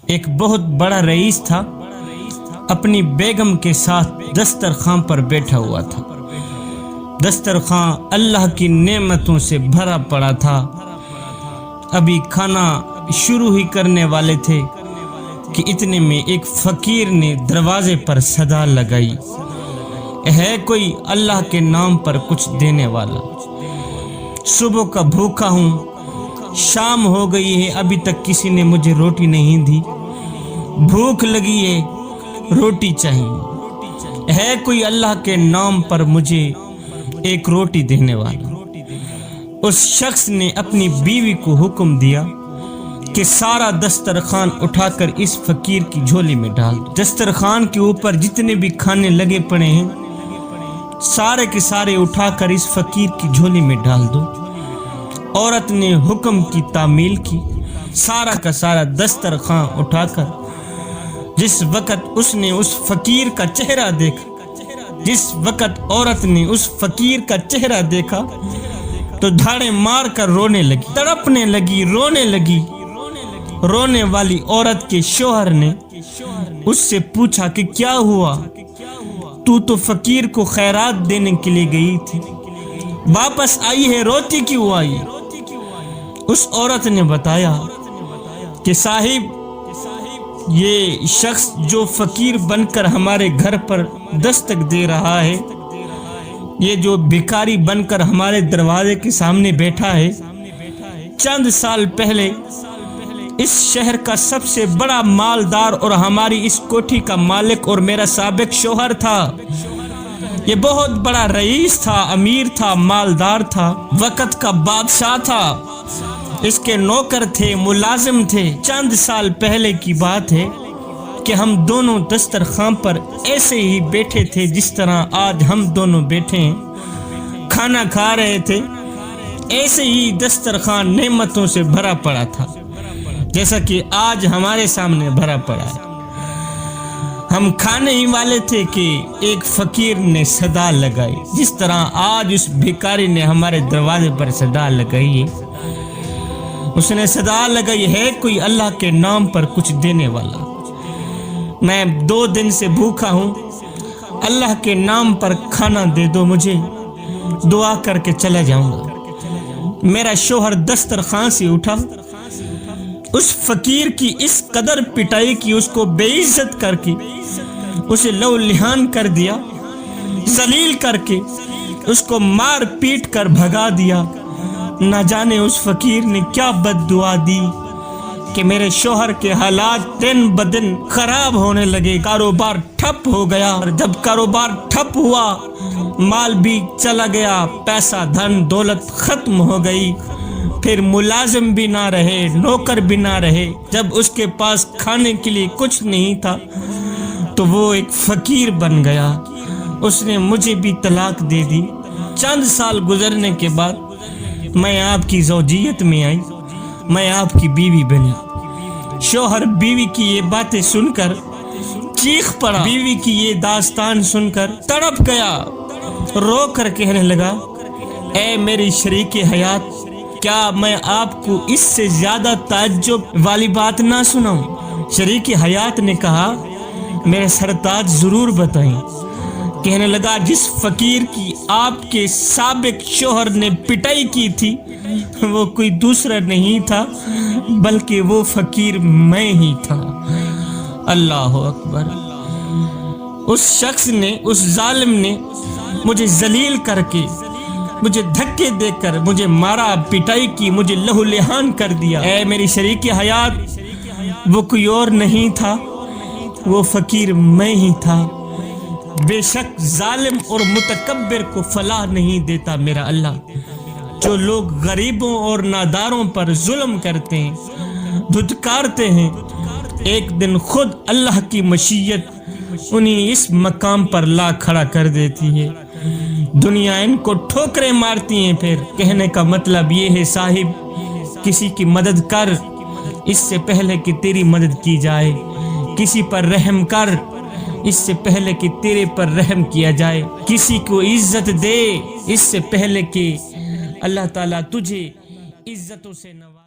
ایک بہت بڑا رئیس تھا، اپنی بیگم کے ساتھ دسترخوان پر بیٹھا ہوا تھا۔ دسترخوان اللہ کی نعمتوں سے بھرا پڑا تھا۔ ابھی کھانا شروع ہی کرنے والے تھے کہ اتنے میں ایک فقیر نے دروازے پر صدا لگائی، ہے کوئی اللہ کے نام پر کچھ دینے والا؟ صبح کا بھوکا ہوں، شام ہو گئی ہے، ابھی تک کسی نے مجھے روٹی نہیں دی، بھوک لگی ہے، روٹی چاہیے، ہے کوئی اللہ کے نام پر مجھے ایک روٹی دینے والا؟ اس شخص نے اپنی بیوی کو حکم دیا کہ سارا دسترخوان اٹھا کر اس فقیر کی جھولی میں ڈال دو۔ دسترخوان کے اوپر جتنے بھی کھانے لگے پڑے ہیں سارے کے سارے اٹھا کر اس فقیر کی جھولی میں ڈال دو۔ عورت نے حکم کی تعمیل کی، سارا کا سارا دسترخوان اٹھا کر جس وقت اس نے اس فقیر کا چہرہ دیکھا، جس وقت عورت نے اس فقیر کا چہرہ دیکھا تو دھاڑے مار کر رونے لگی، تڑپنے لگی، رونے لگی۔ رونے والی عورت کے شوہر نے اس سے پوچھا کہ کیا ہوا؟ تو فقیر کو خیرات دینے کے لیے گئی تھی، واپس آئی ہے، روتی کیوں آئی؟ اس عورت نے بتایا کہ صاحب، یہ شخص جو فقیر بن کر ہمارے گھر پر دستک دے رہا ہے، یہ جو بھکاری بن کر ہمارے دروازے کے سامنے بیٹھا ہے، چند سال پہلے اس شہر کا سب سے بڑا مالدار اور ہماری اس کوٹھی کا مالک اور میرا سابق شوہر تھا۔ یہ بہت بڑا رئیس تھا، امیر تھا، مالدار تھا، وقت کا بادشاہ تھا، اس کے نوکر تھے، ملازم تھے۔ چند سال پہلے کی بات ہے کہ ہم دونوں دسترخوان پر ایسے ہی بیٹھے تھے جس طرح آج ہم دونوں بیٹھے ہیں، کھانا کھا رہے تھے، ایسے ہی دسترخوان نعمتوں سے بھرا پڑا تھا جیسا کہ آج ہمارے سامنے بھرا پڑا ہے۔ ہم کھانے ہی والے تھے کہ ایک فقیر نے صدا لگائی، جس طرح آج اس بھکاری نے ہمارے دروازے پر صدا لگائی ہے۔ اس نے صدا لگائی، ہے کوئی اللہ کے نام پر کچھ دینے والا؟ میں 2 دن سے بھوکا ہوں، اللہ کے نام پر کھانا دے دو، مجھے دعا کر کے چلا جاؤں گا۔ میرا شوہر دسترخوان سے اٹھا، اس فقیر کی اس قدر پٹائی کی، اس کو بے عزت کر کے اسے لو لہان کر دیا، ذلیل کر کے اس کو مار پیٹ کر بھگا دیا۔ نہ جانے اس فقیر نے کیا بد دعا دی کہ میرے شوہر کے حالات دن بدن خراب ہونے لگے، کاروبار ٹھپ ہو گیا، اور جب کاروبار ٹھپ ہوا مال بھی چلا گیا، پیسہ دھن دولت ختم ہو گئی، پھر ملازم بھی نہ رہے، نوکر بھی نہ رہے۔ جب اس کے پاس کھانے کے لیے کچھ نہیں تھا تو وہ ایک فقیر بن گیا، اس نے مجھے بھی طلاق دے دی۔ چند سال گزرنے کے بعد میں آپ کی زوجیت میں آئی، میں آپ کی بیوی بنی۔ شوہر بیوی کی یہ باتیں سن کر چیخ پڑا، بیوی کی یہ داستان سن کر تڑپ گیا، رو کر کہنے لگا، اے میری شریک حیات، کیا میں آپ کو اس سے زیادہ تعجب والی بات نہ سناؤں؟ شریک حیات نے کہا، میرے سرتاج ضرور بتائیں۔ کہنے لگا، جس فقیر کی آپ کے سابق شوہر نے پٹائی کی تھی وہ کوئی دوسرا نہیں تھا بلکہ وہ فقیر میں ہی تھا۔ اللہ اکبر۔ اس شخص نے، اس ظالم نے مجھے ذلیل کر کے، مجھے دھکے دے کر مجھے مارا، پٹائی کی، مجھے لہو لہان کر دیا۔ اے میری شریک حیات، وہ کوئی اور نہیں تھا، وہ فقیر میں ہی تھا۔ بے شک ظالم اور متکبر کو فلاح نہیں دیتا میرا اللہ۔ جو لوگ غریبوں اور ناداروں پر ظلم کرتے ہیں، دھتکارتے ہیں، ایک دن خود اللہ کی مشیت انہیں اس مقام پر لا کھڑا کر دیتی ہے۔ دنیا ان کو ٹھوکریں مارتی ہیں۔ پھر کہنے کا مطلب یہ ہے، صاحب کسی کی مدد کر اس سے پہلے کہ تیری مدد کی جائے، کسی پر رحم کر اس سے پہلے کہ تیرے پر رحم کیا جائے، کسی کو عزت دے اس سے پہلے کہ اللہ تعالیٰ تجھے عزتوں سے نوازے۔